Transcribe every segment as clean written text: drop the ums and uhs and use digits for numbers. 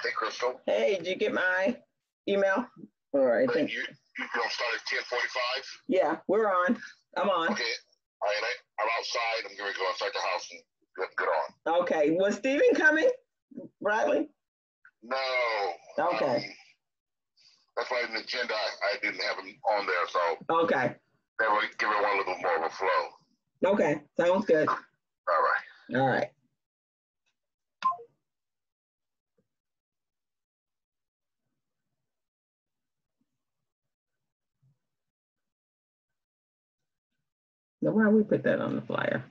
Hey, Crystal. Hey, did you get my email? All right. You gonna start at 10:45? Yeah, we're on. I'm on. Okay. All right. I'm outside. I'm going to go inside the house and get on. Okay. Was Stephen coming, Bradley? No. Okay. That's why in the agenda I didn't have him on there. So. Okay. That would give everyone a little more of a flow. Okay. Sounds good. All right. All right. Now, why we put that on the flyer?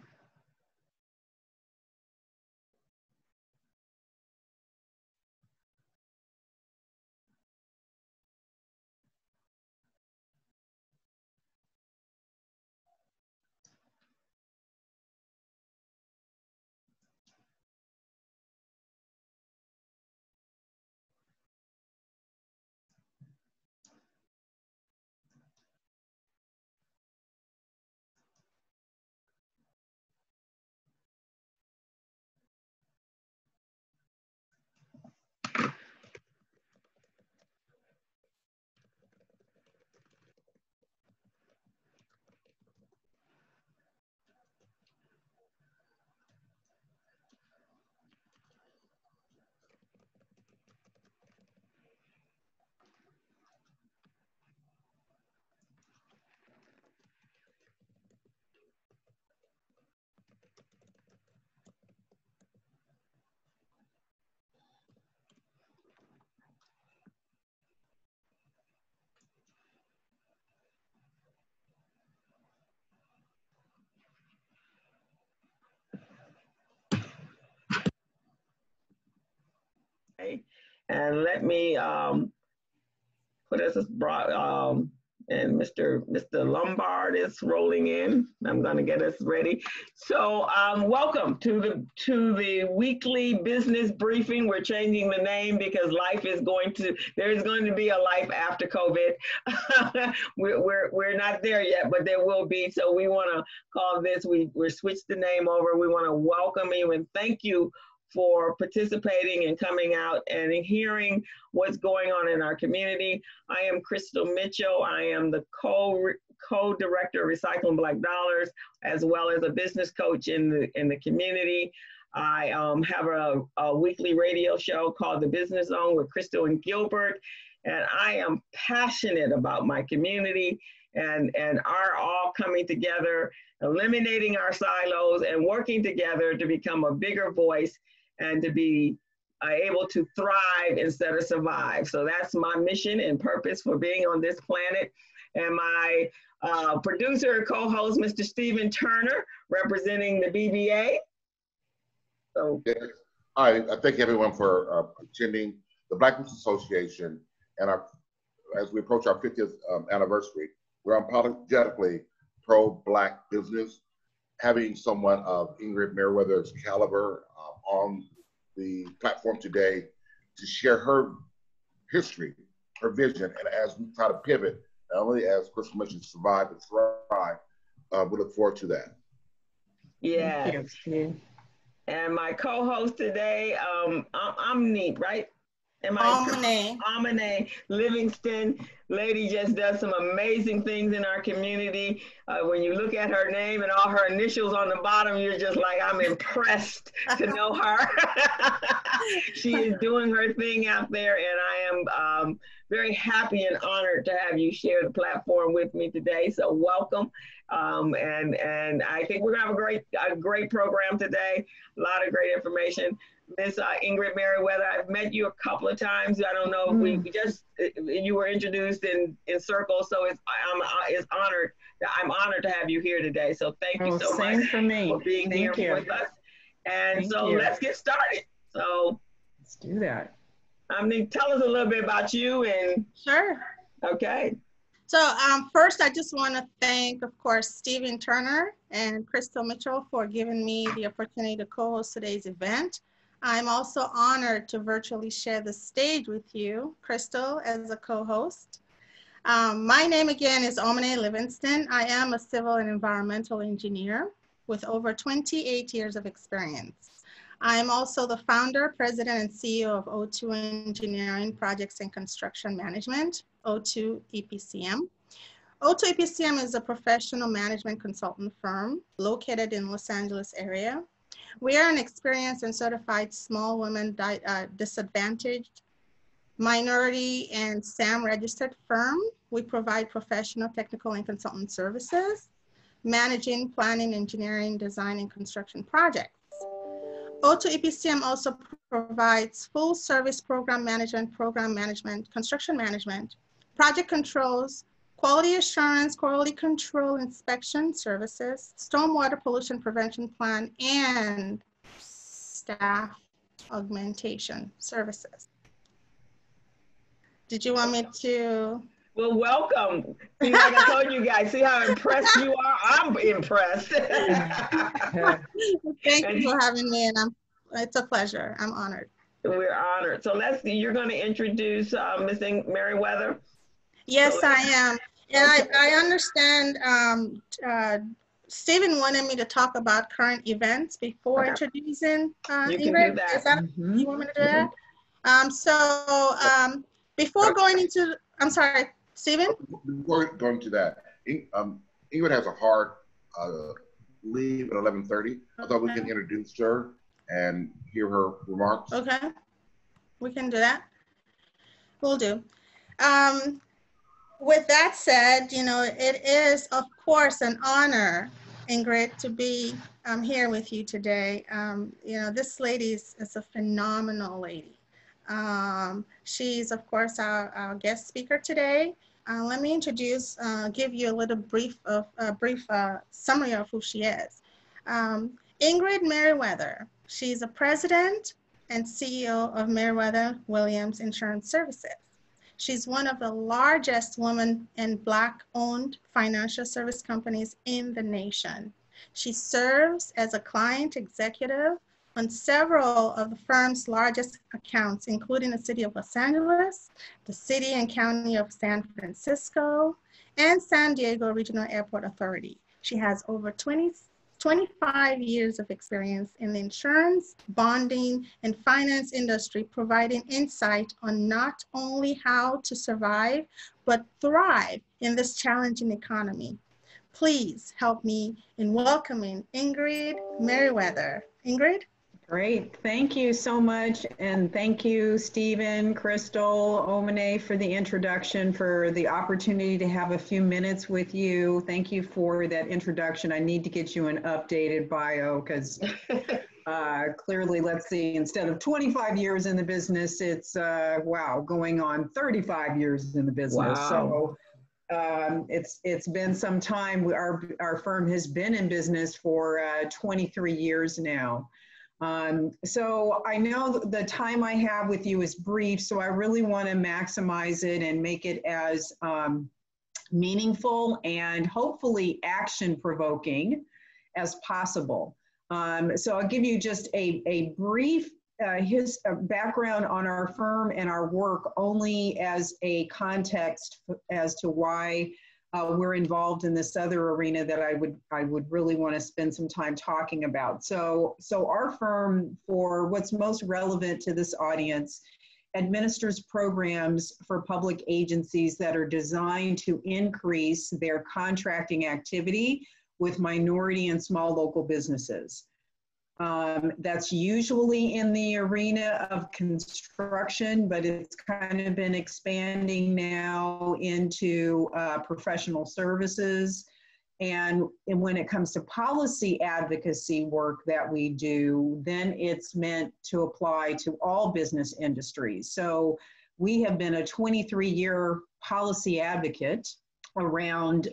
And let me put us and Mr. Lombard is rolling in. I'm going to get us ready. So welcome to the weekly business briefing. We're changing the name because there's going to be a life after COVID. we're not there yet, but there will be. So we want to call this, we're switched the name over. We want to welcome you and thank you for participating and coming out and hearing what's going on in our community. I am Crystal Mitchell. I am the co-director of Recycling Black Dollars, as well as a business coach in the community. I have a weekly radio show called The Business Zone with Crystal and Gilbert, and I am passionate about my community and are all coming together, eliminating our silos and working together to become a bigger voice and to be able to thrive instead of survive. So that's my mission and purpose for being on this planet. And my producer and co-host, Mr. Stephen Turner, representing the BBA. So, yes. I thank everyone for attending the Black Business Association, and as we approach our 50th anniversary, we're unapologetically pro-Black business. Having someone of Ingrid Merriweather's caliber on the platform today to share her history, her vision, and as we try to pivot, not only as Chris mentioned, survive but thrive, we look forward to that. yeah. And my co-host today, I'm neat, right? Omoné Livingston. Lady just does some amazing things in our community. When you look at her name and all her initials on the bottom, you're just like, I'm impressed to know her. She is doing her thing out there, and I am very happy and honored to have you share the platform with me today. So welcome. And I think we're gonna have a great program today. A lot of great information. Miss Ingrid Merriweather, I've met you a couple of times. I don't know if you were introduced in circles, so I'm honored to have you here today. So thank you so much for being here with us. And let's get started. So let's do that. Tell us a little bit about you and. Sure. Okay. So first, I just want to thank, of course, Stephen Turner and Crystal Mitchell for giving me the opportunity to co-host today's event. I'm also honored to virtually share the stage with you, Crystal, as a co-host. My name again is Omoné Livingston. I am a civil and environmental engineer with over 28 years of experience. I'm also the founder, president, and CEO of O2 Engineering Projects and Construction Management, O2 EPCM. O2 EPCM is a professional management consultant firm located in Los Angeles area. We are an experienced and certified small women disadvantaged, minority, and SAM registered firm. We provide professional, technical, and consultant services, managing, planning, engineering, design, and construction projects. O2 EPCM also provides full service program management, construction management, project controls, quality assurance, quality control inspection services, stormwater pollution prevention plan, and staff augmentation services. Did you want me to? Well, welcome. See, like I told you guys, see how impressed you are? I'm impressed. Thank you for having me, and it's a pleasure. I'm honored. We're honored. So you're going to introduce Ms. Merriweather? Yes, I am. And I understand Stephen wanted me to talk about current events before introducing Ingrid. You can do that. You want me to do that? Before going into, I'm sorry, Stephen? Before going to that, Ingrid has a hard leave at 11:30. I thought we can introduce her and hear her remarks. Okay, we can do that. We'll do. With that said, it is, of course, an honor, Ingrid, to be here with you today. This lady is a phenomenal lady. She's, of course, our guest speaker today. Let me give you a little brief summary of who she is. Ingrid Merriweather. She's a president and CEO of Merriwether Williams Insurance Services. She's one of the largest women and Black-owned financial service companies in the nation. She serves as a client executive on several of the firm's largest accounts, including the City of Los Angeles, the City and County of San Francisco, and San Diego Regional Airport Authority. She has over 25 years of experience in the insurance, bonding, and finance industry, providing insight on not only how to survive, but thrive in this challenging economy. Please help me in welcoming Ingrid Merriweather. Ingrid? Great. Thank you so much. And thank you, Stephen, Crystal, Omoné, for the introduction, for the opportunity to have a few minutes with you. Thank you for that introduction. I need to get you an updated bio because clearly, let's see, instead of 25 years in the business, it's, wow, going on 35 years in the business. Wow. So it's been some time. Our firm has been in business for 23 years now. So I know the time I have with you is brief, so I really want to maximize it and make it as meaningful and hopefully action-provoking as possible. So I'll give you just a brief background on our firm and our work only as a context as to why we're involved in this other arena that I would really want to spend some time talking about. So our firm, for what's most relevant to this audience, administers programs for public agencies that are designed to increase their contracting activity with minority and small local businesses. That's usually in the arena of construction, but it's kind of been expanding now into professional services. And when it comes to policy advocacy work that we do, then it's meant to apply to all business industries. So we have been a 23-year policy advocate around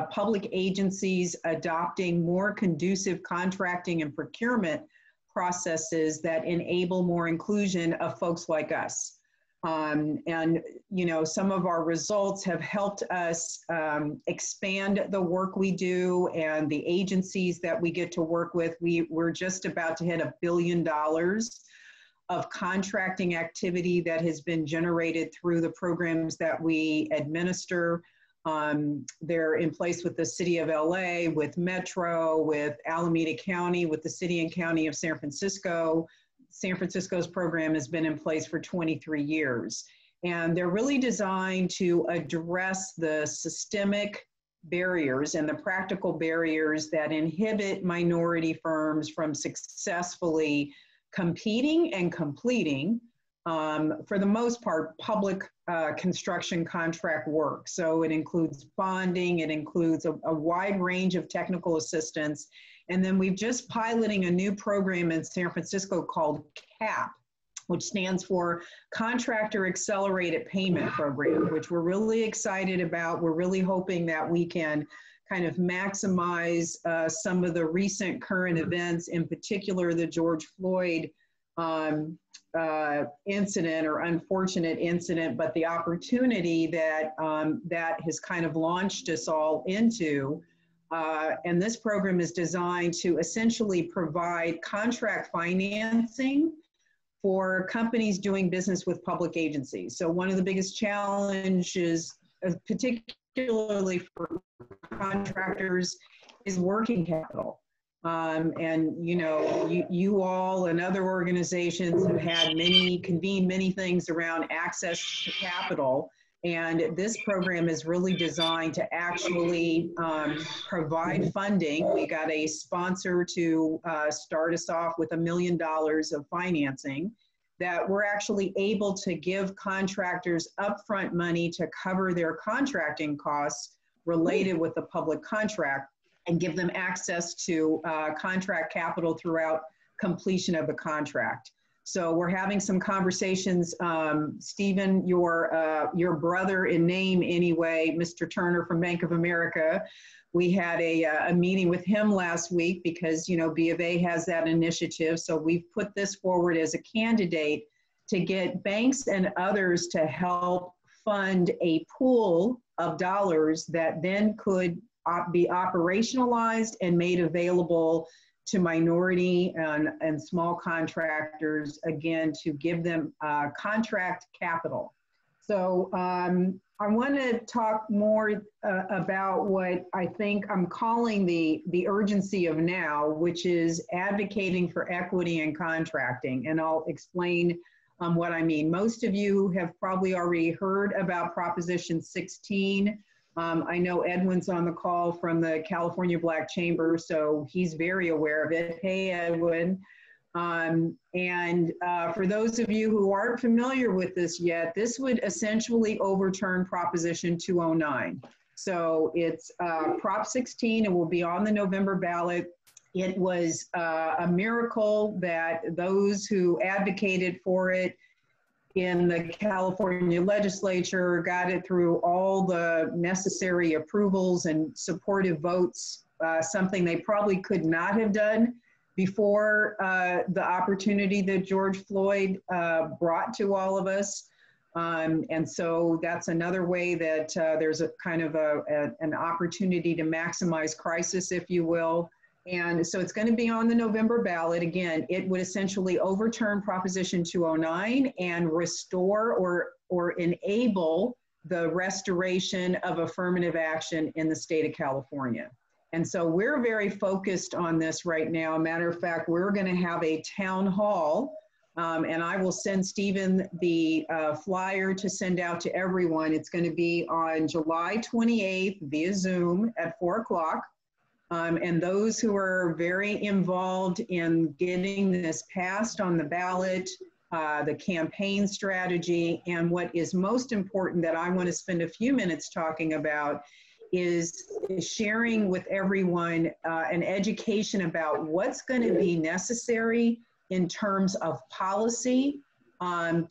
public agencies adopting more conducive contracting and procurement processes that enable more inclusion of folks like us. And, you know, some of our results have helped us expand the work we do and the agencies that we get to work with. We're just about to hit $1 billion of contracting activity that has been generated through the programs that we administer. They're in place with the city of LA, with Metro, with Alameda County, with the city and county of San Francisco. San Francisco's program has been in place for 23 years. And they're really designed to address the systemic barriers and the practical barriers that inhibit minority firms from successfully competing and completing, for the most part, public construction contract work. So it includes bonding, it includes a wide range of technical assistance. And then we've just piloting a new program in San Francisco called CAP, which stands for Contractor Accelerated Payment Program, which we're really excited about. We're really hoping that we can kind of maximize some of the recent current events, in particular the George Floyd incident or unfortunate incident, but the opportunity that that has kind of launched us all into. And this program is designed to essentially provide contract financing for companies doing business with public agencies. So one of the biggest challenges, particularly for contractors, is working capital. And you know, you all and other organizations have had convened many things around access to capital. And this program is really designed to actually provide funding. We got a sponsor to start us off with $1 million of financing that we're actually able to give contractors upfront money to cover their contracting costs related with the public contract and give them access to contract capital throughout completion of the contract. So we're having some conversations. Stephen, your brother in name anyway, Mr. Turner from Bank of America, we had a meeting with him last week because, you know, B of A has that initiative. So we've put this forward as a candidate to get banks and others to help fund a pool of dollars that then could be operationalized and made available to minority and small contractors, again, to give them contract capital. So I want to talk more about what I think I'm calling the urgency of now, which is advocating for equity in contracting. And I'll explain what I mean. Most of you have probably already heard about Proposition 16. I know Edwin's on the call from the California Black Chamber, so he's very aware of it. Hey, Edwin. For those of you who aren't familiar with this yet, this would essentially overturn Proposition 209. So it's Prop 16, it will be on the November ballot. It was a miracle that those who advocated for it in the California legislature got it through all the necessary approvals and supportive votes, something they probably could not have done before the opportunity that George Floyd brought to all of us. And so that's another way that there's a kind of an opportunity to maximize crisis, if you will. And so it's going to be on the November ballot. Again, it would essentially overturn Proposition 209 and restore or enable the restoration of affirmative action in the state of California. And so we're very focused on this right now. Matter of fact, we're going to have a town hall, and I will send Stephen the flyer to send out to everyone. It's going to be on July 28th via Zoom at 4 o'clock. And those who are very involved in getting this passed on the ballot, the campaign strategy, and what is most important that I want to spend a few minutes talking about is sharing with everyone an education about what's going to be necessary in terms of policy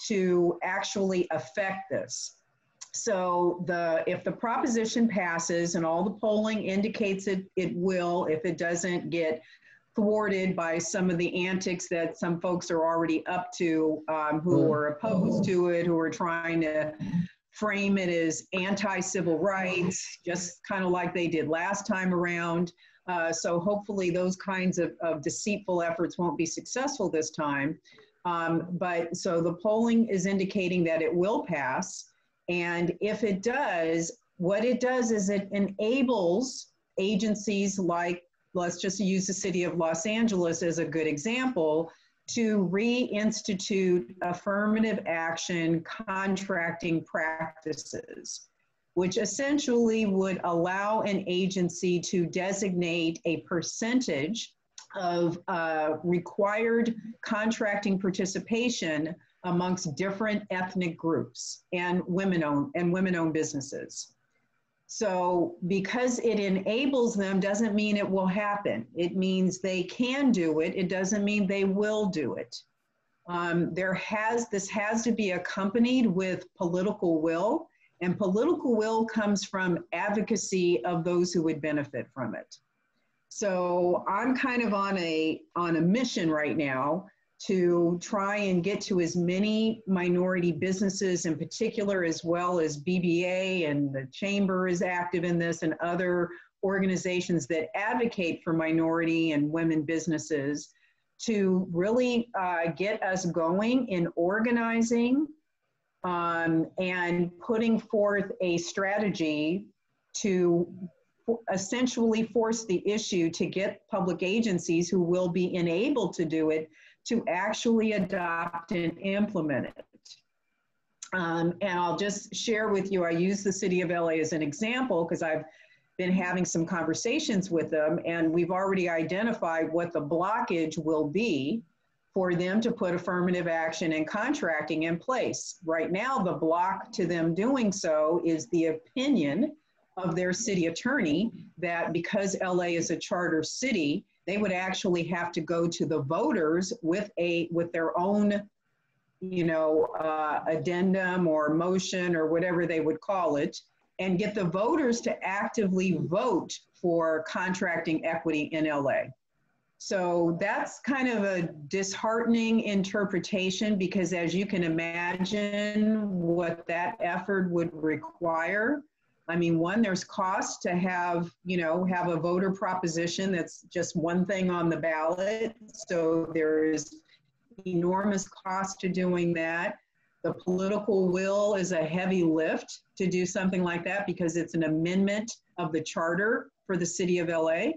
to actually affect this. So if the proposition passes, and all the polling indicates it will, if it doesn't get thwarted by some of the antics that some folks are already up to, who are opposed to it, who are trying to frame it as anti-civil rights, just kind of like they did last time around. So hopefully those kinds of deceitful efforts won't be successful this time. But so the polling is indicating that it will pass. And if it does, what it does is it enables agencies like, let's just use the city of Los Angeles as a good example, to reinstitute affirmative action contracting practices, which essentially would allow an agency to designate a percentage of required contracting participation amongst different ethnic groups and women-owned businesses. So because it enables them doesn't mean it will happen. It means they can do it. It doesn't mean they will do it. This has to be accompanied with political will, and political will comes from advocacy of those who would benefit from it. So I'm kind of on a mission right now to try and get to as many minority businesses in particular, as well as BBA, and the Chamber is active in this, and other organizations that advocate for minority and women businesses, to really get us going in organizing and putting forth a strategy to essentially force the issue to get public agencies who will be enabled to do it to actually adopt and implement it. And I'll just share with you, I use the city of LA as an example because I've been having some conversations with them, and we've already identified what the blockage will be for them to put affirmative action and contracting in place. Right now, the block to them doing so is the opinion of their city attorney that because LA is a charter city, they would actually have to go to the voters with their own, addendum or motion or whatever they would call it, and get the voters to actively vote for contracting equity in LA. So that's kind of a disheartening interpretation, because as you can imagine what that effort would require. I mean, one, there's cost to have a voter proposition that's just one thing on the ballot. So there's enormous cost to doing that. The political will is a heavy lift to do something like that because it's an amendment of the charter for the city of LA.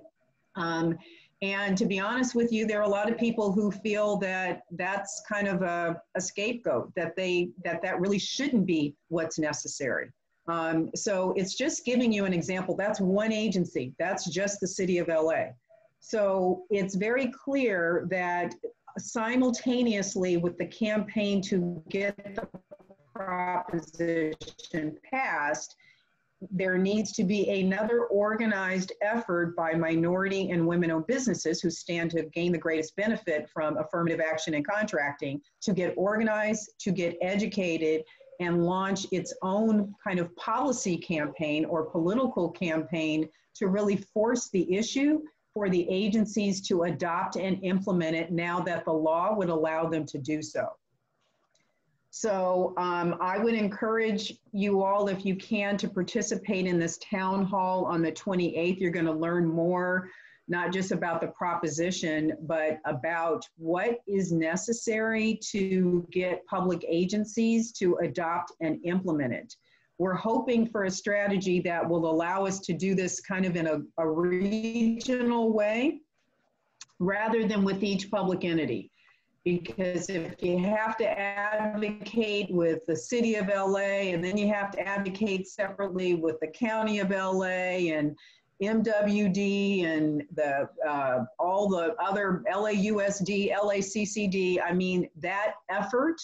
And to be honest with you, there are a lot of people who feel that that's kind of a scapegoat, that really shouldn't be what's necessary. So it's just giving you an example. That's one agency. That's just the city of LA. So it's very clear that simultaneously with the campaign to get the proposition passed, there needs to be another organized effort by minority and women-owned businesses who stand to gain the greatest benefit from affirmative action and contracting to get organized, to get educated, and launch its own kind of policy campaign or political campaign to really force the issue for the agencies to adopt and implement it now that the law would allow them to do so. So I would encourage you all, if you can, to participate in this town hall on the 28th. You're going to learn more, not just about the proposition, but about what is necessary to get public agencies to adopt and implement it. We're hoping for a strategy that will allow us to do this kind of in a regional way, rather than with each public entity. Because if you have to advocate with the city of LA, and then you have to advocate separately with the county of LA and MWD and the all the other LAUSD, LACCD, I mean, that effort,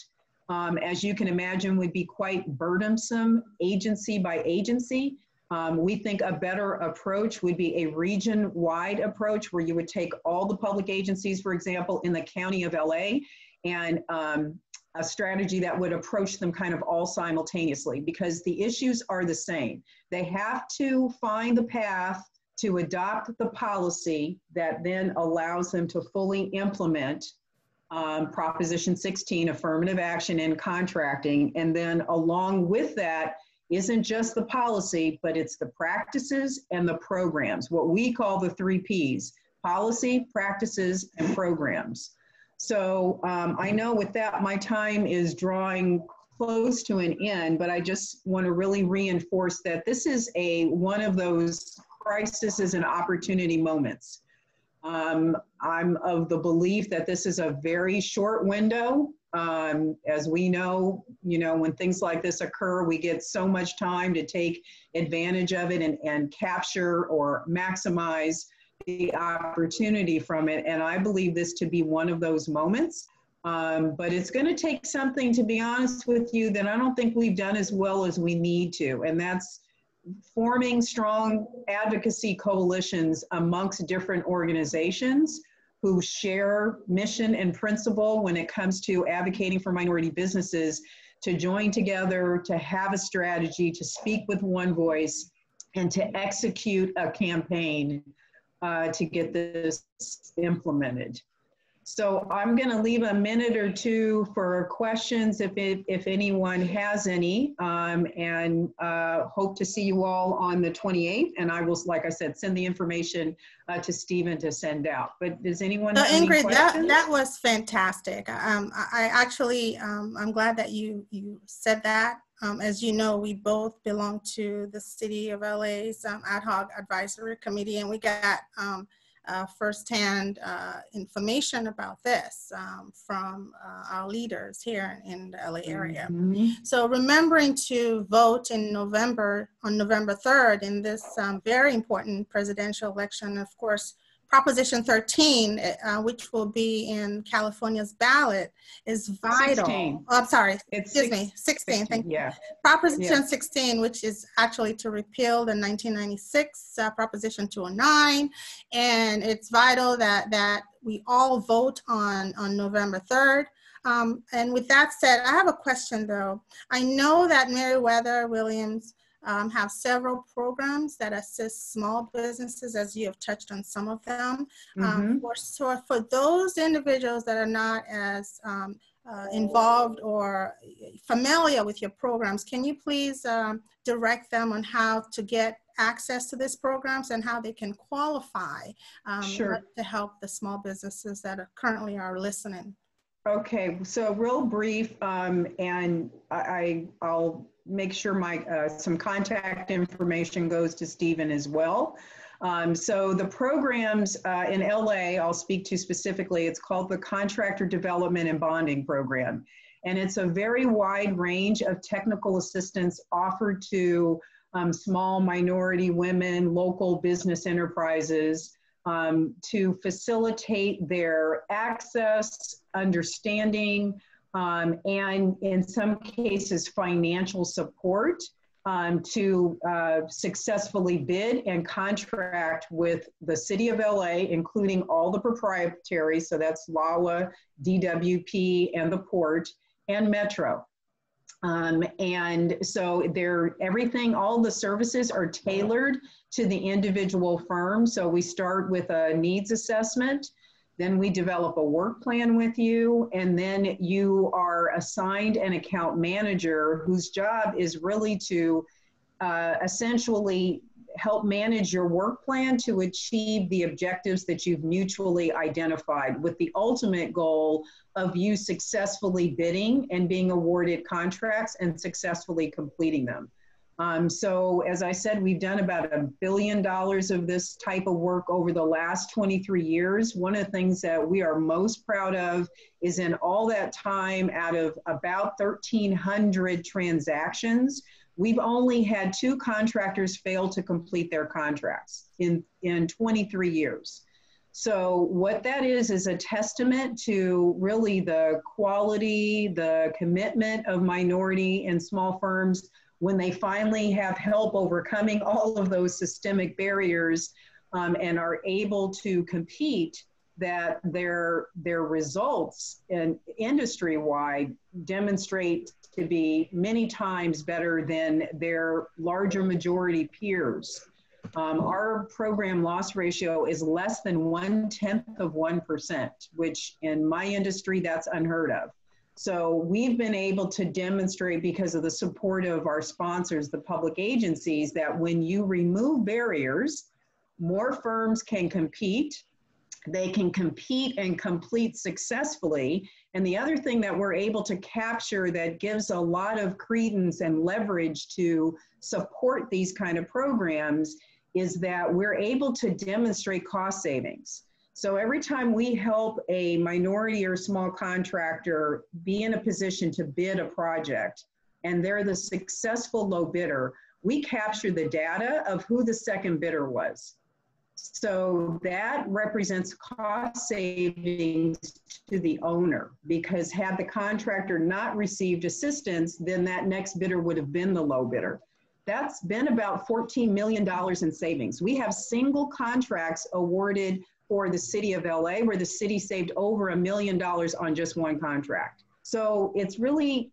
as you can imagine, would be quite burdensome agency by agency. We think a better approach would be a region-wide approach where you would take all the public agencies, for example, in the county of LA, and a strategy that would approach them kind of all simultaneously, because the issues are the same. They have to find the path to adopt the policy that then allows them to fully implement Proposition 16, affirmative action and contracting, and then along with that, isn't just the policy, but it's the practices and the programs, what we call the 3 Ps, policy, practices, and programs. So I know with that, my time is drawing close to an end, but I just want to really reinforce that this is one of those crises and opportunity moments. I'm of the belief that this is a very short window. As we know, when things like this occur, we get so much time to take advantage of it and capture or maximize the opportunity from it. And I believe this to be one of those moments. But it's going to take something, to be honest with you, that I don't think we've done as well as we need to. And that's forming strong advocacy coalitions amongst different organizations who share mission and principle when it comes to advocating for minority businesses, to join together, to have a strategy, to speak with one voice, and to execute a campaign to get this implemented. So I'm going to leave a minute or two for questions if anyone has any, and hope to see you all on the 28th. And I will, like I said, send the information to Stephen to send out. But does anyone have any Ingrid, questions? that was fantastic. I actually, I'm glad that you said that. As you know, we both belong to the City of LA's Ad Hoc Advisory Committee, and we got firsthand information about this from our leaders here in the LA area. Mm-hmm. So remembering to vote in November, on November 3rd, in this very important presidential election, of course, Proposition 13, which will be in California's ballot, is vital. 16. Oh, I'm sorry, It's excuse me, 16, thank you. Yeah. Proposition 16, which is actually to repeal the 1996 Proposition 209, and it's vital that we all vote on November 3rd. And with that said, I have a question though. I know that Merriwether Williams have several programs that assist small businesses, as you have touched on some of them. Mm-hmm. For those individuals that are not as involved or familiar with your programs, can you please direct them on how to get access to these programs and how they can qualify Sure. to help the small businesses that are currently are listening? Okay, so real brief, and I'll make sure my some contact information goes to Stephen as well. So the programs in LA, I'll speak to specifically, it's called the Contractor Development and Bonding Program. And it's a very wide range of technical assistance offered to small minority women, local business enterprises to facilitate their access, understanding, and in some cases, financial support to successfully bid and contract with the City of LA, including all the proprietaries, so that's LAWA, DWP, and the Port, and Metro. And so everything, all the services are tailored to the individual firm. So we start with a needs assessment, then we develop a work plan with you, and then you are assigned an account manager whose job is really to essentially help manage your work plan to achieve the objectives that you've mutually identified, with the ultimate goal of you successfully bidding and being awarded contracts and successfully completing them. So as I said, we've done about $1 billion of this type of work over the last 23 years. One of the things that we are most proud of is in all that time, out of about 1,300 transactions, we've only had 2 contractors fail to complete their contracts in 23 years. So what that is a testament to really the quality, the commitment of minority and small firms when they finally have help overcoming all of those systemic barriers and are able to compete, that their results and industry-wide demonstrate to be many times better than their larger majority peers. Our program loss ratio is less than 0.1%, which in my industry, that's unheard of. So we've been able to demonstrate, because of the support of our sponsors, the public agencies, that when you remove barriers, more firms can compete. They can compete and complete successfully. And the other thing that we're able to capture that gives a lot of credence and leverage to support these kind of programs is that we're able to demonstrate cost savings. So every time we help a minority or small contractor be in a position to bid a project, and they're the successful low bidder, we capture the data of who the second bidder was. So that represents cost savings to the owner, because had the contractor not received assistance, then that next bidder would have been the low bidder. That's been about $14 million in savings. We have single contracts awarded for the City of LA where the city saved over $1 million on just one contract. So it's really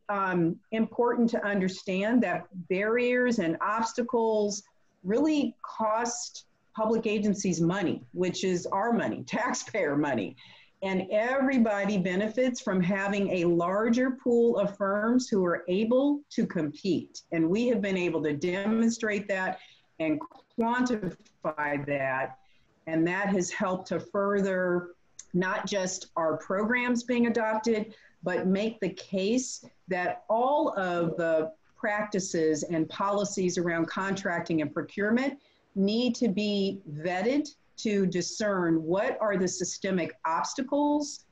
important to understand that barriers and obstacles really cost public agencies money, which is our money, taxpayer money. And everybody benefits from having a larger pool of firms who are able to compete. And we have been able to demonstrate that and quantify that. And that has helped to further not just our programs being adopted, but make the case that all of the practices and policies around contracting and procurement need to be vetted to discern what are the systemic obstacles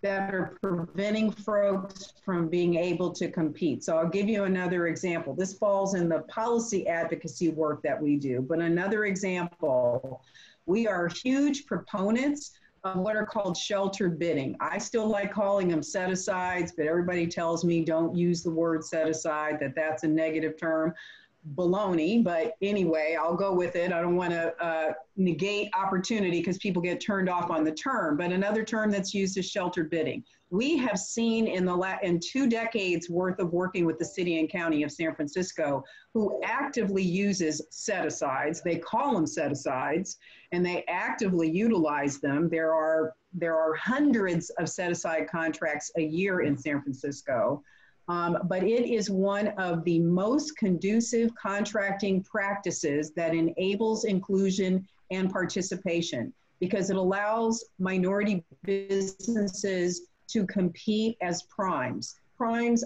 that are preventing folks from being able to compete. So I'll give you another example. This falls in the policy advocacy work that we do, but another example, we are huge proponents of what are called sheltered bidding. I still like calling them set-asides, but everybody tells me don't use the word set-aside, that that's a negative term. Baloney, but anyway, I'll go with it. I don't want to negate opportunity because people get turned off on the term, but another term that's used is sheltered bidding. We have seen in 2 decades worth of working with the city and county of San Francisco, who actively uses set-asides. They call them set-asides, and they actively utilize them. There are hundreds of set-aside contracts a year in San Francisco. But it is one of the most conducive contracting practices that enables inclusion and participation, because it allows minority businesses to compete as primes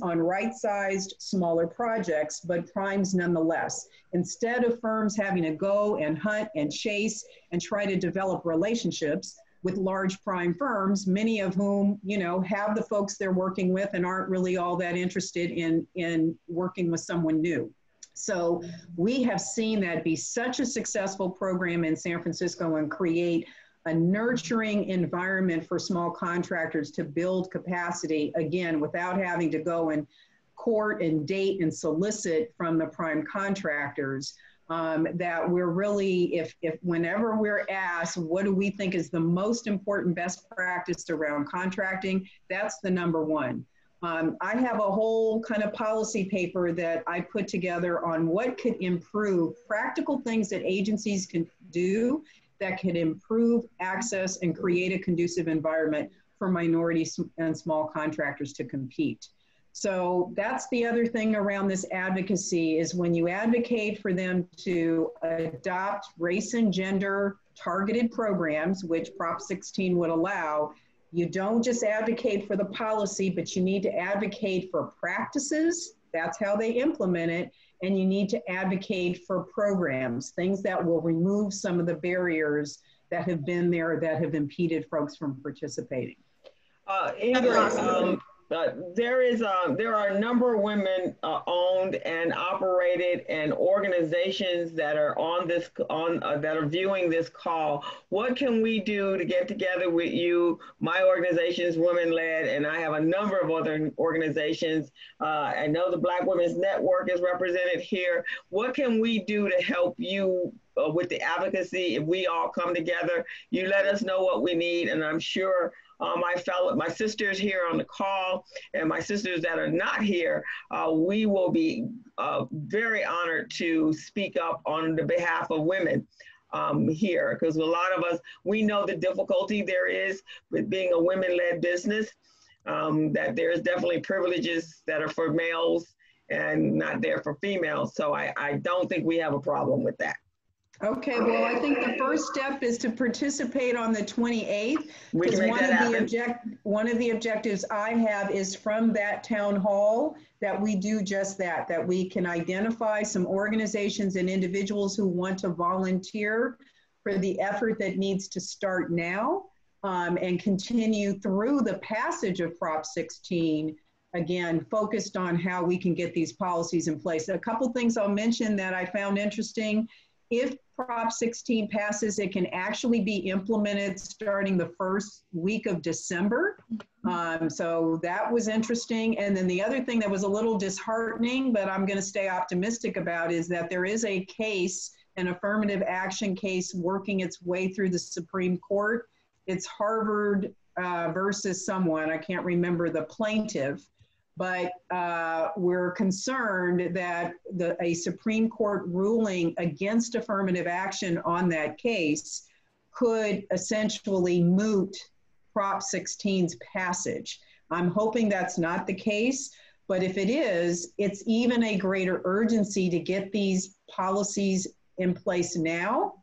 on right-sized, smaller projects, but primes nonetheless. Instead of firms having to go and hunt and chase and try to develop relationships with large prime firms, many of whom, have the folks they're working with and aren't really all that interested in working with someone new. So we have seen that be such a successful program in San Francisco and create a nurturing environment for small contractors to build capacity, again, without having to go and court and date and solicit from the prime contractors. That we're really, if whenever we're asked, what do we think is the most important best practice around contracting, that's the number one. I have a whole kind of policy paper that I put together on what could improve, practical things that agencies can do that could improve access and create a conducive environment for minority and small contractors to compete. So that's the other thing around this advocacy is when you advocate for them to adopt race and gender targeted programs, which Prop 16 would allow, you don't just advocate for the policy, but you need to advocate for practices. That's how they implement it. And you need to advocate for programs, things that will remove some of the barriers that have been there that have impeded folks from participating. Ingrid, there are a number of women owned and operated and organizations that are on this that are viewing this call. What can we do to get together with you? My organization is women led, and I have a number of other organizations. I know the Black Women's Network is represented here. What can we do to help you with the advocacy? If we all come together, you let us know what we need, and I'm sure my sisters here on the call and my sisters that are not here, we will be very honored to speak up on the behalf of women here, because a lot of us, we know the difficulty there is with being a women-led business, that there's definitely privileges that are for males and not there for females. So I don't think we have a problem with that. Okay, well, I think the first step is to participate on the 28th. We can make that happen. One of the objectives I have is from that town hall that we do just that, that we can identify some organizations and individuals who want to volunteer for the effort that needs to start now and continue through the passage of Prop 16, again, focused on how we can get these policies in place. A couple things I'll mention that I found interesting. If Prop 16 passes, it can actually be implemented starting the first week of December. So that was interesting. And then the other thing that was a little disheartening, but I'm going to stay optimistic about, is that there is a case, an affirmative action case, working its way through the Supreme Court. It's Harvard versus someone, I can't remember the plaintiff. But we're concerned that a Supreme Court ruling against affirmative action on that case could essentially moot Prop 16's passage. I'm hoping that's not the case, but if it is, it's even a greater urgency to get these policies in place now.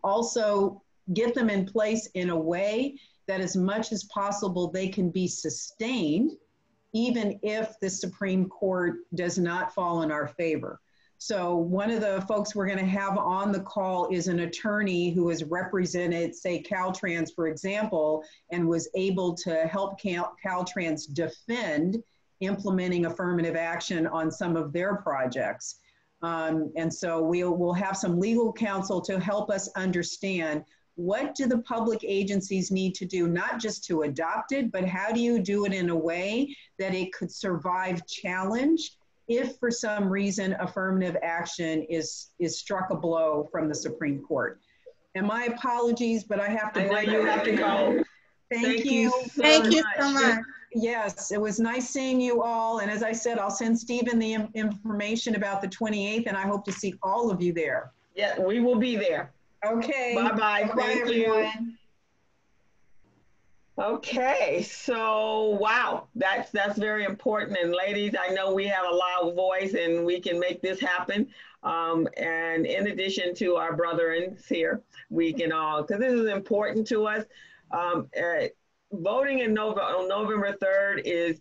Also, get them in place in a way that as much as possible they can be sustained, even if the Supreme Court does not fall in our favor. So one of the folks we're going to have on the call is an attorney who has represented, say, Caltrans, for example, and was able to help Caltrans defend implementing affirmative action on some of their projects. And so we'll have some legal counsel to help us understand what do the public agencies need to do, not just to adopt it, but how do you do it in a way that it could survive challenge if for some reason affirmative action is struck a blow from the Supreme Court. And my apologies, but I have to go. You have to go. Thank you. Thank you so much. Yes, it was nice seeing you all. And as I said, I'll send Stephen the information about the 28th, and I hope to see all of you there. Yeah, we will be there. Okay. Bye-bye. Thank you. Okay, so wow, that's very important. And ladies, I know we have a loud voice and we can make this happen. And in addition to our brethren here, we can all, because this is important to us. Voting on November 3rd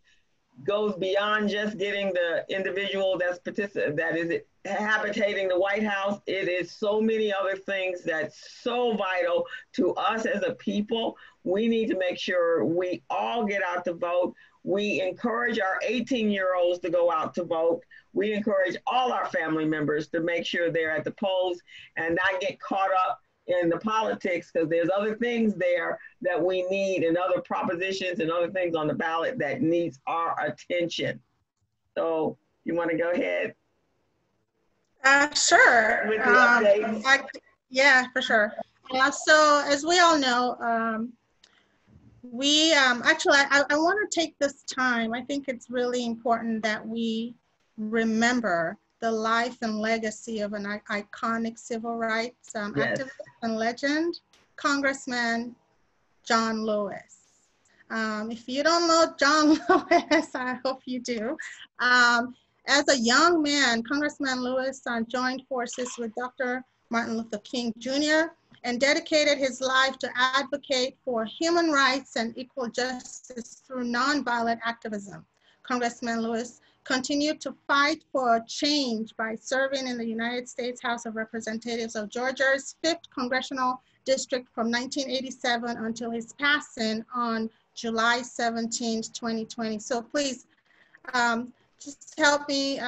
goes beyond just getting the individual that is habitating the White House. It is so many other things that's so vital to us as a people. We need to make sure we all get out to vote. We encourage our 18-year-olds to go out to vote. We encourage all our family members to make sure they're at the polls and not get caught up in the politics, because there's other things there that we need, and other propositions and other things on the ballot that needs our attention. So you want to go ahead? Sure. With the updates. Yeah, for sure. So as we all know, we actually, I want to take this time. I think it's really important that we remember the life and legacy of an iconic civil rights activist and legend, Congressman John Lewis. If you don't know John Lewis, I hope you do. As a young man, Congressman Lewis joined forces with Dr. Martin Luther King Jr. and dedicated his life to advocate for human rights and equal justice through nonviolent activism. Congressman Lewis continued to fight for change by serving in the United States House of Representatives of Georgia's 5th Congressional District from 1987 until his passing on July 17, 2020. So please just help me,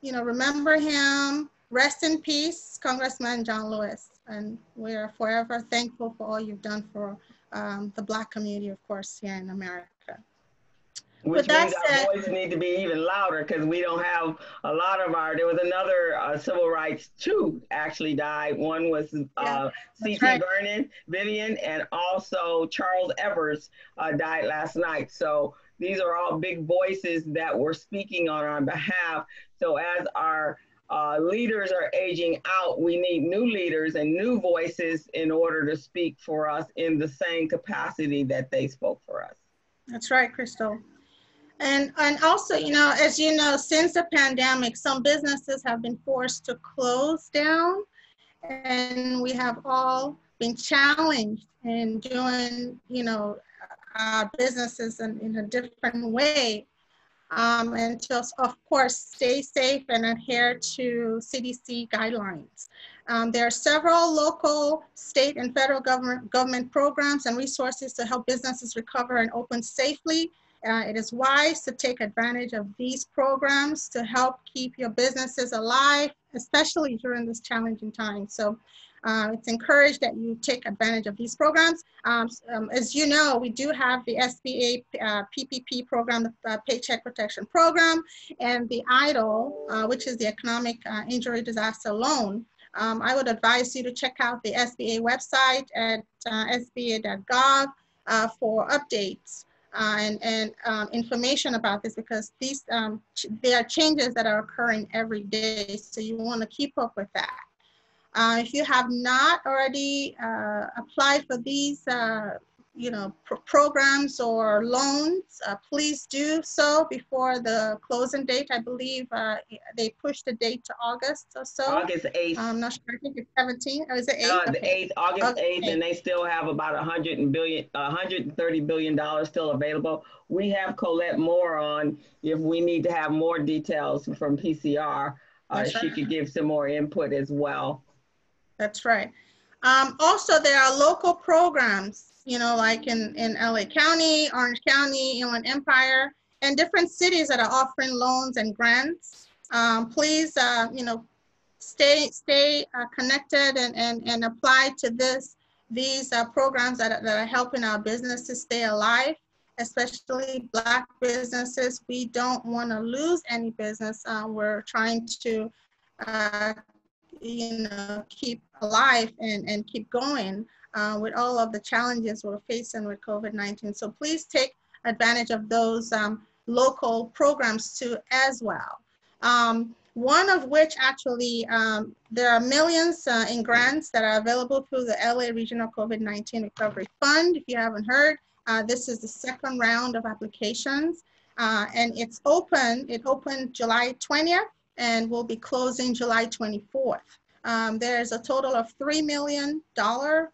remember him. Rest in peace, Congressman John Lewis. And we are forever thankful for all you've done for the Black community, of course, here in America. Which means our voice need to be even louder, because we don't have a lot of there was another civil rights, 2 actually died. One was C.T. Vernon, Vivian, and also Charles Evers died last night. So these are all big voices that were speaking on our behalf. So as our leaders are aging out, we need new leaders and new voices in order to speak for us in the same capacity that they spoke for us. That's right, Crystal. And also, as you know, since the pandemic, some businesses have been forced to close down, and we have all been challenged in doing, our businesses in a different way. And just, of course, stay safe and adhere to CDC guidelines. There are several local, state, and federal government programs and resources to help businesses recover and open safely. It is wise to take advantage of these programs to help keep your businesses alive, especially during this challenging time. So it's encouraged that you take advantage of these programs. As you know, we do have the SBA PPP program, the Paycheck Protection Program, and the EIDL, which is the Economic Injury Disaster Loan. I would advise you to check out the SBA website at sba.gov for updates and information about this, because these there are changes that are occurring every day, so you want to keep up with that. If you have not already applied for these programs or loans, please do so before the closing date. I believe they pushed the date to August or so. August 8th. I'm not sure, I think it's 17th, or is it 8th? The 8th, August 8th, and they still have about $130 billion still available. We have Colette Moore on if we need to have more details from PCR. She could give some more input as well. That's right. Also, there are local programs, like in LA County, Orange County, Inland Empire, and different cities that are offering loans and grants. Please, stay connected and apply to these programs that are helping our businesses stay alive, especially Black businesses. We don't want to lose any business. We're trying to keep alive and keep going with all of the challenges we're facing with COVID-19. So please take advantage of those local programs too as well. One of which actually, there are millions in grants that are available through the LA Regional COVID-19 Recovery Fund. If you haven't heard, this is the 2nd round of applications, and it's open. It opened July 20th. And will be closing July 24th. There's a total of $3 million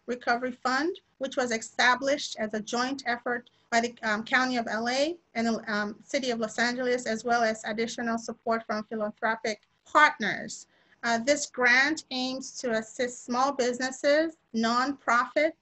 recovery fund, which was established as a joint effort by the County of LA and the City of Los Angeles, as well as additional support from philanthropic partners. This grant aims to assist small businesses, nonprofits,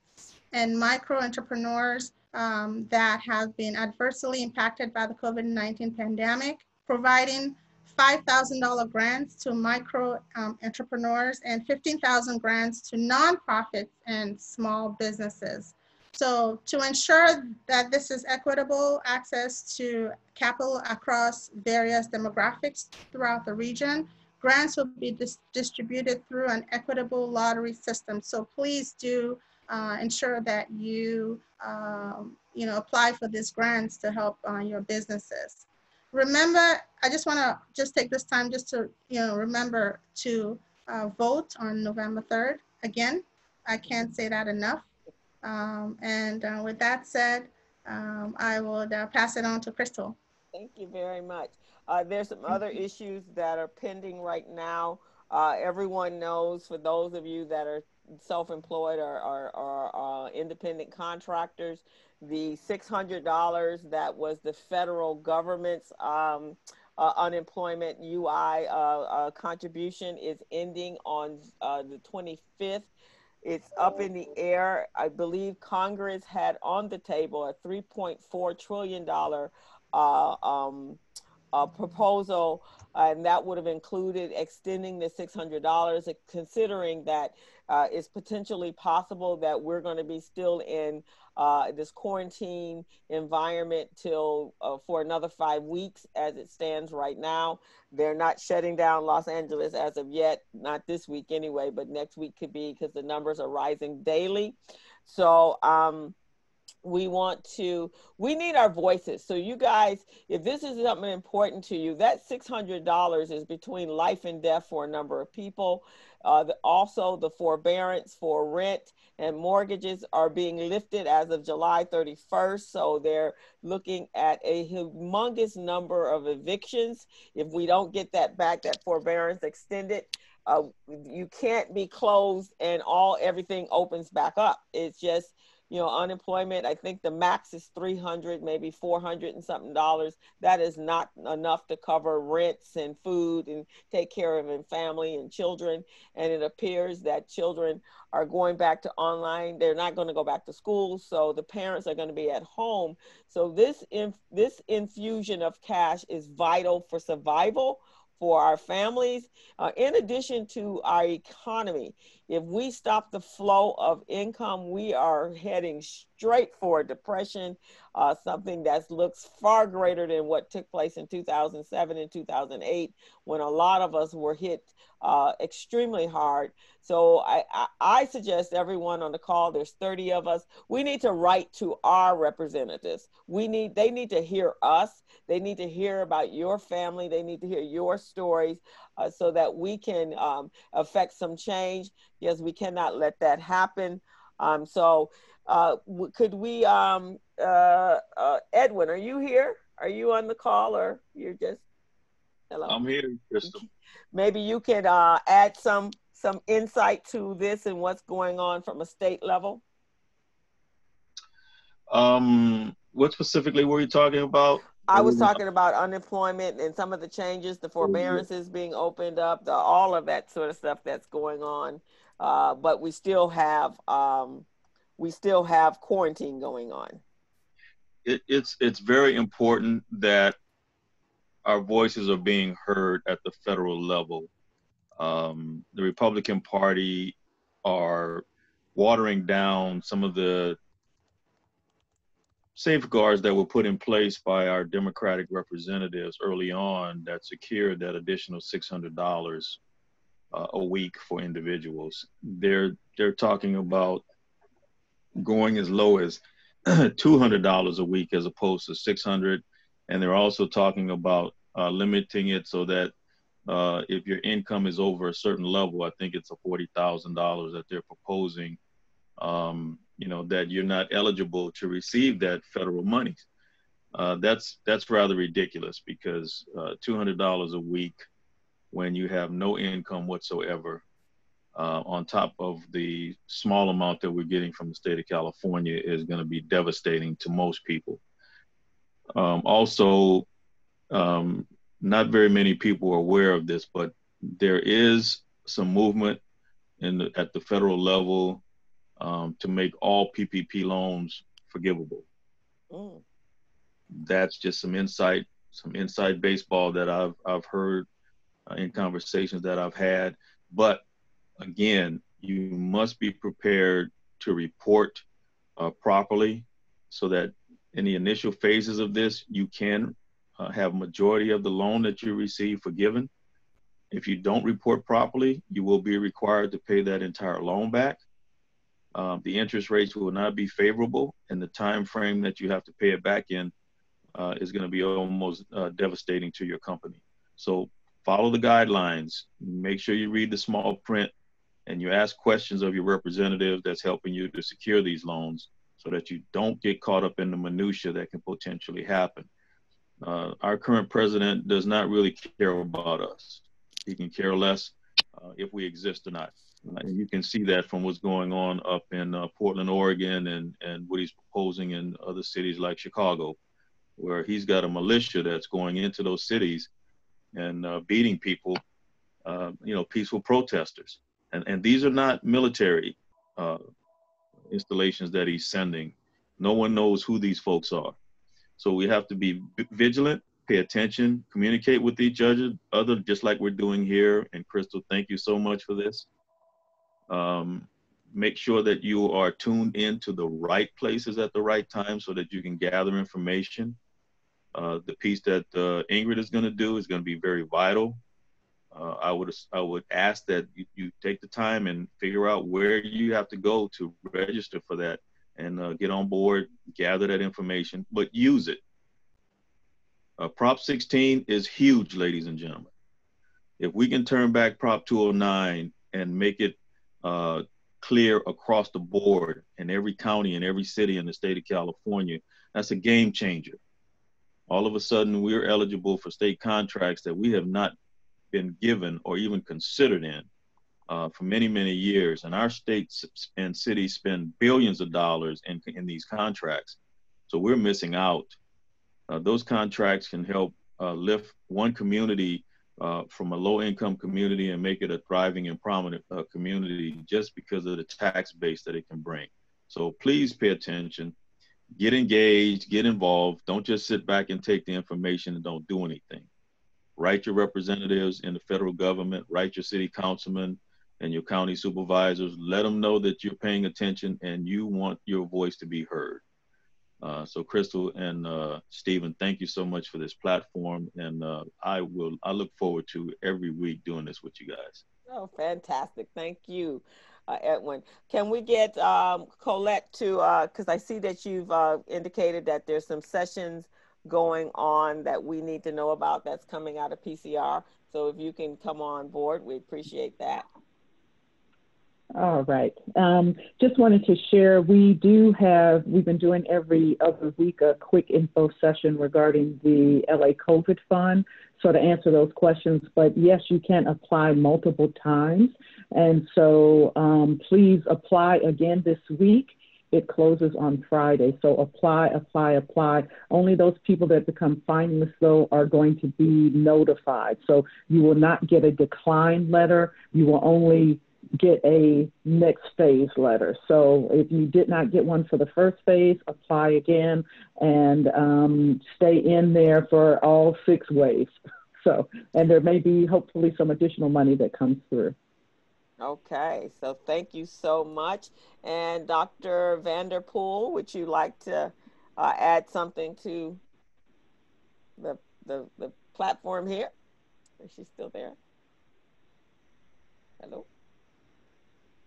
and micro entrepreneurs that have been adversely impacted by the COVID-19 pandemic, providing $5,000 grants to micro entrepreneurs, and 15,000 grants to nonprofits and small businesses. So to ensure that this is equitable access to capital across various demographics throughout the region, grants will be distributed through an equitable lottery system. So please do ensure that you, apply for these grants to help your businesses. Remember, I just want to take this time just to, remember to vote on November 3rd. Again, I can't say that enough. With that said, I will pass it on to Crystal. Thank you very much. There's some other issues that are pending right now. Everyone knows, for those of you that are self-employed or independent contractors, the $600 that was the federal government's unemployment UI contribution is ending on the 25th. It's up in the air. I believe Congress had on the table a $3.4 trillion proposal, and that would have included extending the $600, considering that it's potentially possible that we're going to be still in this quarantine environment till for another 5 weeks as it stands right now. They're not shutting down Los Angeles as of yet, not this week anyway, but next week could be, because the numbers are rising daily. So we need our voices. So you guys, if this is something important to you, that $600 is between life and death for a number of people. Also, the forbearance for rent and mortgages are being lifted as of July 31st. So they're looking at a humongous number of evictions. If we don't get that back, that forbearance extended, you can't be closed and everything opens back up. It's just, unemployment, I think the max is $300, maybe $400 and something dollars. That is not enough to cover rents and food and take care of family and children. And it appears that children are going back to online. They're not going to go back to school, so the parents are going to be at home. So this infusion of cash is vital for survival for our families, in addition to our economy. If we stop the flow of income, we are heading straight for a depression, something that looks far greater than what took place in 2007 and 2008, when a lot of us were hit extremely hard. So I suggest everyone on the call, there's 30 of us, we need to write to our representatives. They need to hear us. They need to hear about your family. They need to hear your stories so that we can affect some change, because we cannot let that happen. Could we, Edwin, are you here? Are you on the call, or you're just, hello? I'm here, Crystal. Maybe you can add some insight to this and what's going on from a state level. What specifically were you talking about? I was talking about unemployment and some of the changes, the forbearances being opened up, all of that sort of stuff that's going on. But we still have quarantine going on. It's very important that our voices are being heard at the federal level. The Republican Party are watering down some of the safeguards that were put in place by our Democratic representatives early on that secured that additional $600 a week for individuals. They're talking about going as low as $200 a week as opposed to $600, and they're also talking about limiting it so that if your income is over a certain level, I think it's a $40,000 that they're proposing, that you're not eligible to receive that federal money. That's rather ridiculous, because $200 a week when you have no income whatsoever, on top of the small amount that we're getting from the state of California, is going to be devastating to most people. Also, not very many people are aware of this, but there is some movement at the federal level to make all PPP loans forgivable. That's just some insight inside baseball that I've heard in conversations that I've had. But again, you must be prepared to report properly so that in the initial phases of this, you can have majority of the loan that you receive forgiven. If you don't report properly, you will be required to pay that entire loan back. The interest rates will not be favorable, and the time frame that you have to pay it back in is going to be almost devastating to your company. So follow the guidelines, make sure you read the small print, and you ask questions of your representative that's helping you to secure these loans so that you don't get caught up in the minutia that can potentially happen. Our current president does not really care about us. He can care less if we exist or not. And you can see that from what's going on up in Portland, Oregon, and what he's proposing in other cities like Chicago, where he's got a militia that's going into those cities and beating people, peaceful protesters. And these are not military installations that he's sending. No one knows who these folks are. So we have to be vigilant, pay attention, communicate with each other, just like we're doing here. And Crystal, thank you so much for this. Make sure that you are tuned into the right places at the right time so that you can gather information. The piece that Ingrid is going to do is going to be very vital. I would ask that you take the time and figure out where you have to go to register for that and get on board, gather that information, but use it. Prop 16 is huge, ladies and gentlemen. If we can turn back Prop 209 and make it clear across the board in every county and every city in the state of California, that's a game changer. All of a sudden, we're eligible for state contracts that we have not been given or even considered in for many, many years. And our states and cities spend billions of dollars in these contracts. So we're missing out. Those contracts can help lift one community from a low-income community and make it a thriving and prominent community just because of the tax base that it can bring. So please pay attention, get engaged, get involved. Don't just sit back and take the information and don't do anything. Write your representatives in the federal government, write your city councilmen and your county supervisors. Let them know that you're paying attention and you want your voice to be heard. So Crystal and Stephen, thank you so much for this platform. And I look forward to every week doing this with you guys. Oh, fantastic. Thank you, Edwin. Can we get Colette to, because I see that you've indicated that there's some sessions going on that we need to know about that's coming out of PCR. So if you can come on board, we appreciate that. All right. Just wanted to share, we've been doing every other week a quick info session regarding the LA COVID Fund, so to answer those questions. But yes, you can apply multiple times. And so please apply again this week. It closes on Friday. So apply. Only those people that become finalists, though, are going to be notified. So you will not get a decline letter. You will only get a next phase letter. So if you did not get one for the first phase, apply again and stay in there for all 6 waves. So, and there may be hopefully some additional money that comes through. Okay, so thank you so much. And Dr. Vanderpool, would you like to add something to the platform here? Is she still there? Hello?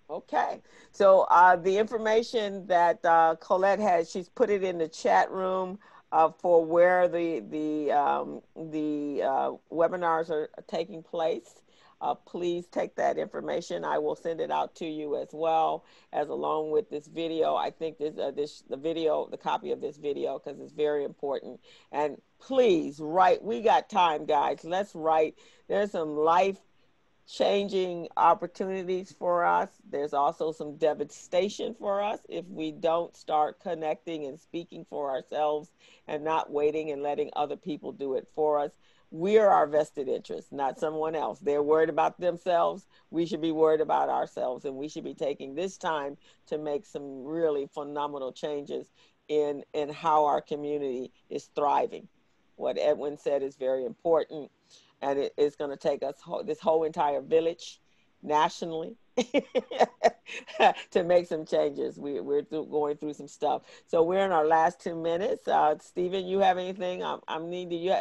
Okay, so the information that Colette has, she's put it in the chat room for where the webinars are taking place. Please take that information. I will send it out to you as well as along with this video. I think the copy of this video, because it's very important. And please write. We got time, guys. Let's write. There's some life-changing opportunities for us. There's also some devastation for us if we don't start connecting and speaking for ourselves and not waiting and letting other people do it for us. We are our vested interest, not someone else. They're worried about themselves. We should be worried about ourselves, and we should be taking this time to make some really phenomenal changes in how our community is thriving. what Edwin said is very important, and it is going to take us this whole entire village nationally to make some changes. We're going through some stuff. So we're in our last 2 minutes. Stephen, you have anything? I'm needing you.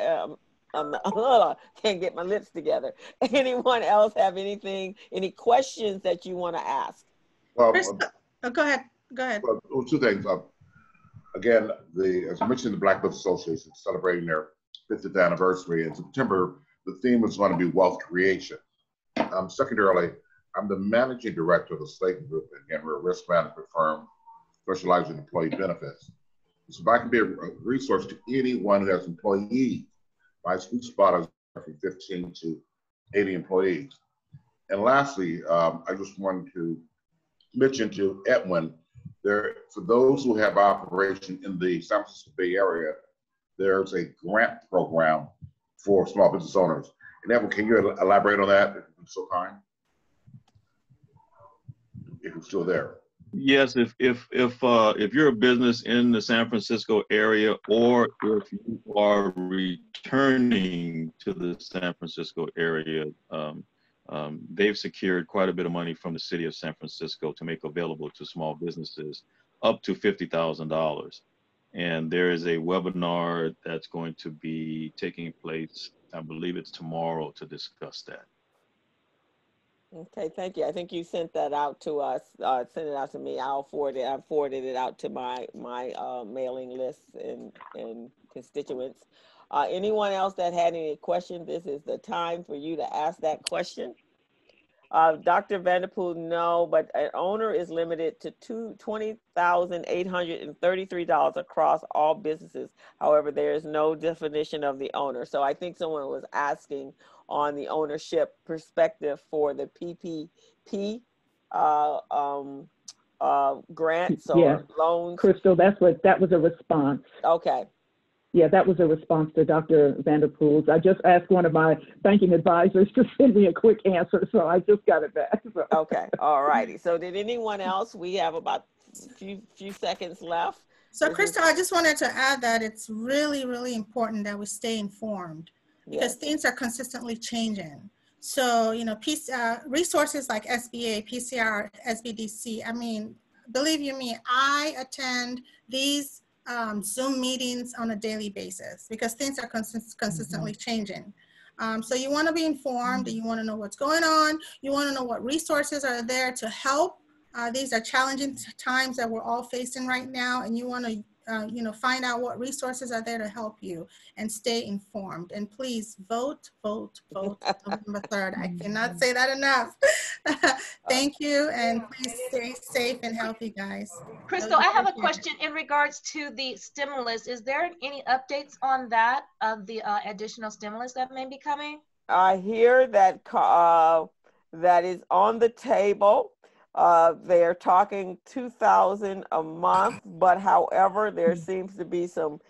Can't get my lips together. Anyone else have anything, any questions that you want to ask? Well, go ahead. Go ahead. Well, two things. Again, as I mentioned, the Black Business Association is celebrating their 50th anniversary in September. The theme is going to be wealth creation. Secondarily, I'm the managing director of the Slaton Group, and again, we're a risk management firm specializing in employee benefits. So if I can be a resource to anyone who has employees, my sweet spot is from 15 to 80 employees. And lastly, I just wanted to mention to Edwin, for those who have operation in the San Francisco Bay Area, there's a grant program for small business owners. And Edwin, can you elaborate on that, if you're so kind? If you're still there. Yes, if you're a business in the San Francisco area, or if you are returning to the San Francisco area, they've secured quite a bit of money from the city of San Francisco to make available to small businesses up to $50,000. And there is a webinar that's going to be taking place, I believe it's tomorrow, to discuss that. Okay, thank you. I think you sent that out to us. Send it out to me. I forwarded it out to my mailing list and constituents. Anyone else that had any questions? This is the time for you to ask that question. Dr. Vanderpool, no, but an owner is limited to $20,833 across all businesses. However, there is no definition of the owner. So I think someone was asking on the ownership perspective for the PPP grants or loans. Crystal, that was a response. Okay. Yeah, that was a response to Dr. Vanderpool's. I just asked one of my banking advisors to send me a quick answer, so I just got it back. So. Okay, all righty. So did anyone else? We have about a few seconds left. So Crystal, I just wanted to add that it's really, really important that we stay informed because things are consistently changing. So, you know, resources like SBA, PCR, SBDC, I mean, believe you me, I attend these Zoom meetings on a daily basis because things are consistently changing. So you want to be informed, you want to know what's going on, you want to know what resources are there to help. These are challenging times that we're all facing right now, and you want to find out what resources are there to help you and stay informed. And please vote November 3rd. I cannot say that enough. Thank you, and please stay safe and healthy, guys. Crystal, I have a question in regards to the stimulus. Is there any updates on that, of the additional stimulus that may be coming? I hear that that is on the table. They're talking $2,000 a month, but however, there seems to be some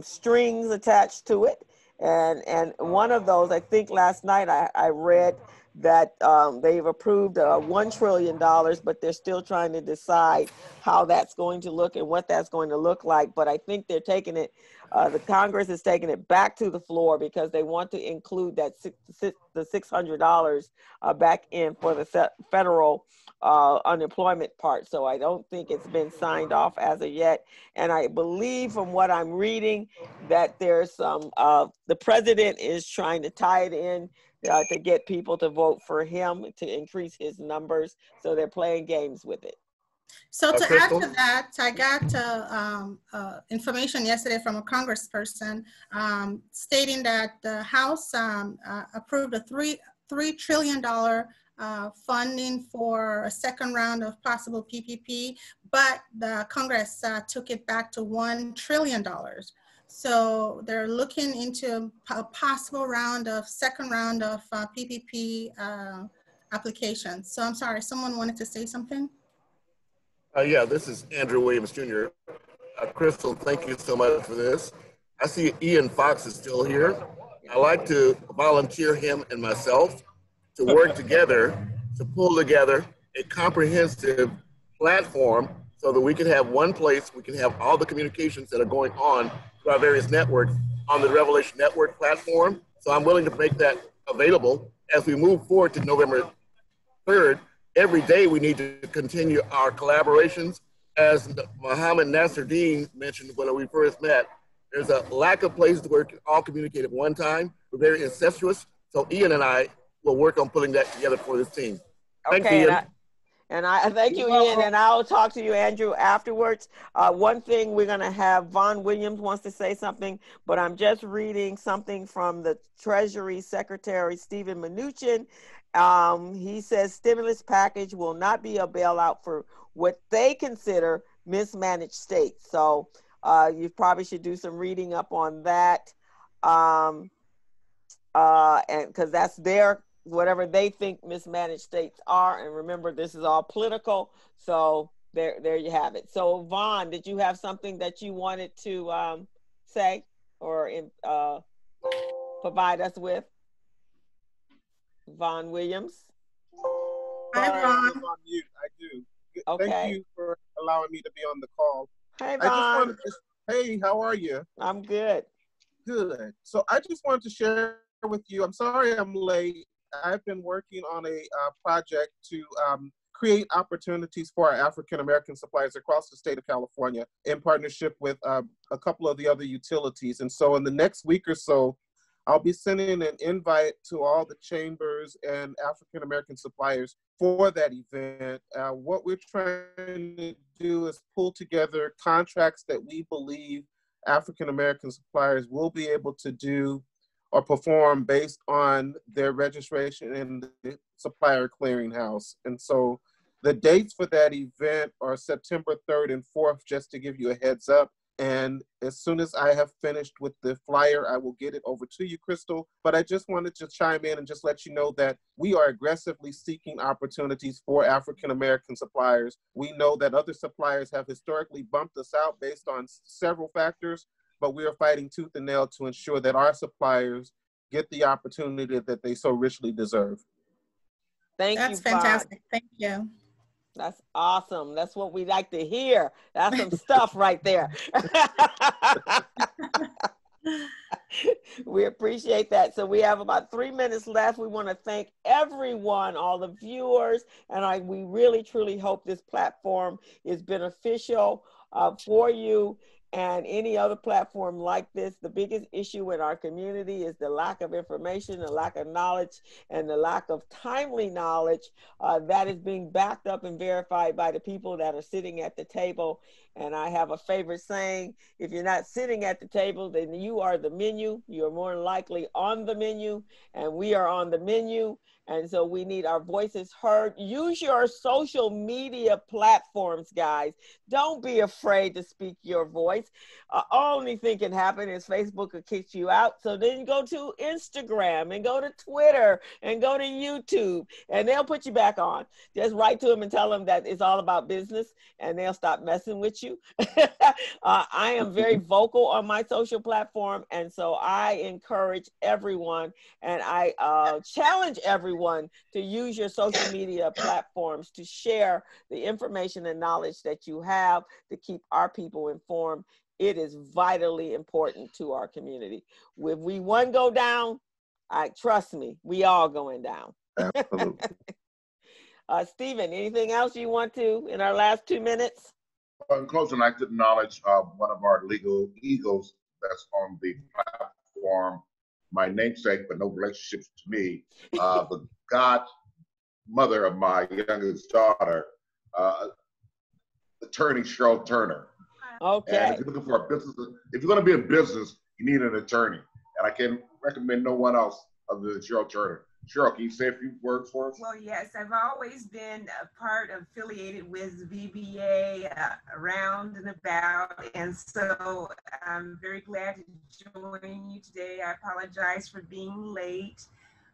strings attached to it. And one of those, I think last night I read that they've approved $1 trillion, but they're still trying to decide how that's going to look and what that's going to look like. But I think they're taking it, the Congress is taking it back to the floor because they want to include that the $600 back in for the federal unemployment part. So I don't think it's been signed off as of yet. And I believe from what I'm reading that there's some, the president is trying to tie it in to get people to vote for him to increase his numbers. So they're playing games with it. So to add to that, I got information yesterday from a congressperson stating that the House approved a $3 trillion funding for a second round of possible PPP, but the Congress took it back to $1 trillion. So they're looking into a possible second round of PPP applications. So I'm sorry, someone wanted to say something? Yeah, this is Andrew Williams Jr. Crystal, thank you so much for this. I see Ian Fox is still here. I'd like to volunteer him and myself to work together to pull together a comprehensive platform so that we can have one place, we can have all the communications that are going on to our various networks on the Revelation Network platform. So I'm willing to make that available as we move forward to November 3rd. Every day we need to continue our collaborations. As Mohammed Nasruddin mentioned when we first met, there's a lack of places where we can all communicate at one time. We're very incestuous. So Ian and I will work on putting that together for this team. Thanks, Okay, Ian. and I thank you, Ian, and I'll talk to you, Andrew, afterwards. One thing we're going to have, Vaughn Williams wants to say something, but I'm just reading something from the Treasury Secretary, Stephen Mnuchin. He says stimulus package will not be a bailout for what they consider mismanaged states. So you probably should do some reading up on that, and because that's their whatever they think mismanaged states are. And remember, this is all political. So there you have it. So Vaughn, did you have something that you wanted to say or provide us with? Vaughn Williams. Hi, Sorry, Vaughn. I was on mute. I do. Okay. Thank you for allowing me to be on the call. Hey, I just Vaughn. wanted to, hey, how are you? I'm good. Good. So I just wanted to share with you, I'm sorry I'm late. I've been working on a project to create opportunities for our African-American suppliers across the state of California in partnership with a couple of the other utilities. And so in the next week or so, I'll be sending an invite to all the chambers and African-American suppliers for that event. What we're trying to do is pull together contracts that we believe African-American suppliers will be able to do or perform based on their registration in the supplier clearinghouse. And so the dates for that event are September 3rd and 4th, just to give you a heads up. And as soon as I have finished with the flyer, I will get it over to you, Crystal. But I just wanted to chime in and just let you know that we are aggressively seeking opportunities for African-American suppliers. We know that other suppliers have historically bumped us out based on several factors, but we are fighting tooth and nail to ensure that our suppliers get the opportunity that they so richly deserve. Thank you, That's fantastic. Thank you. That's awesome. That's what we like to hear. That's some stuff right there. We appreciate that. So we have about 3 minutes left. We want to thank everyone, all the viewers, and we really, truly hope this platform is beneficial for you. And any other platform like this, the biggest issue in our community is the lack of information, the lack of knowledge, and the lack of timely knowledge that is being backed up and verified by the people that are sitting at the table. And I have a favorite saying, if you're not sitting at the table, then you are the menu. You're more likely on the menu, and we are on the menu. And so we need our voices heard. Use your social media platforms, guys. Don't be afraid to speak your voice. Only thing can happen is Facebook will kick you out. So then go to Instagram and go to Twitter and go to YouTube, and they'll put you back on. Just write to them and tell them that it's all about business, and they'll stop messing with you. I am very vocal on my social platform, and so I encourage everyone, and I challenge everyone to use your social media platforms to share the information and knowledge that you have to keep our people informed. It is vitally important to our community. If we one go down, trust me, we all going down. Absolutely. Stephen, anything else you want to in our last 2 minutes? In closing, I'd like to acknowledge one of our legal eagles that's on the platform, my namesake, but no relationships to me, the godmother of my youngest daughter, attorney Cheryl Turner. Okay. And if you're looking for a business, if you're going to be in business, you need an attorney. And I can recommend no one else other than Cheryl Turner. Cheryl, can you say a few words for us? Well, yes, I've always been a part affiliated with VBA around and about. And so I'm very glad to join you today. I apologize for being late,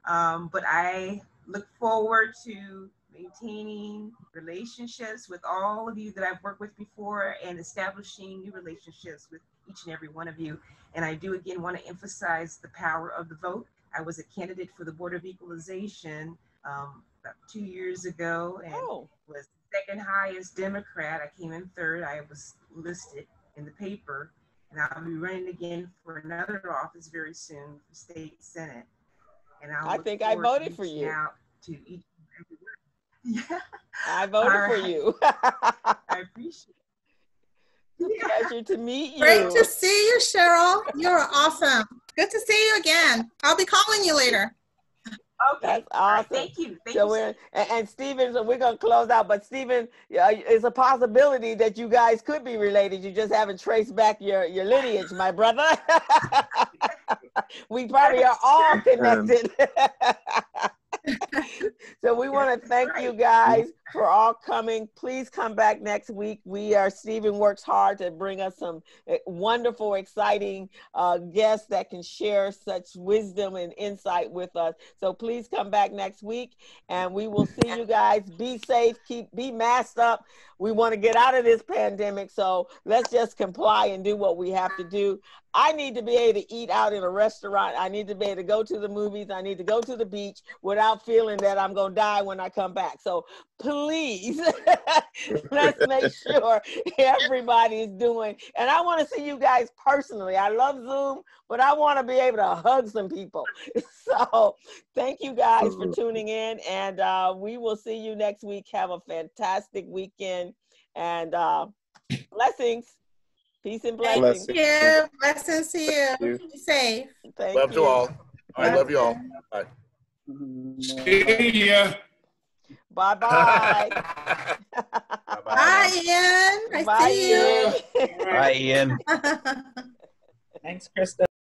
but I look forward to maintaining relationships with all of you that I've worked with before and establishing new relationships with each and every one of you. And I do again want to emphasize the power of the vote. I was a candidate for the Board of Equalization about 2 years ago and was the second highest Democrat. I came in third. I was listed in the paper. And I'll be running again for another office very soon for state senate. And I think I voted for you. Out to each and every one. Yeah. I voted for you. I appreciate it. It's a pleasure to meet you. Great to see you, Cheryl. You're awesome. Good to see you again. I'll be calling you later. Okay. That's awesome. Thank you. Thank so you. And Stephen, so we're going to close out, but Stephen, it's a possibility that you guys could be related. You just haven't traced back your lineage, my brother. We probably are all connected. So we want to thank you guys for all coming. Please come back next week. Stephen works hard to bring us some wonderful, exciting guests that can share such wisdom and insight with us. So please come back next week, and we will see you guys. Be safe, be masked up. We want to get out of this pandemic, so let's just comply and do what we have to do. I need to be able to eat out in a restaurant. I need to be able to go to the movies. I need to go to the beach without feeling that I'm going to die when I come back. So please, let's make sure everybody is doing. And I want to see you guys personally. I love Zoom, but I want to be able to hug some people. So thank you guys for tuning in. And we will see you next week. Have a fantastic weekend. And blessings. Peace and blessings. Thank you. Blessings to you. Be safe. Thank love you. To all. I love you all. Bye. See ya. Bye-bye. Bye, Ian. I Bye, see you. Bye, Ian. Thanks, Krista.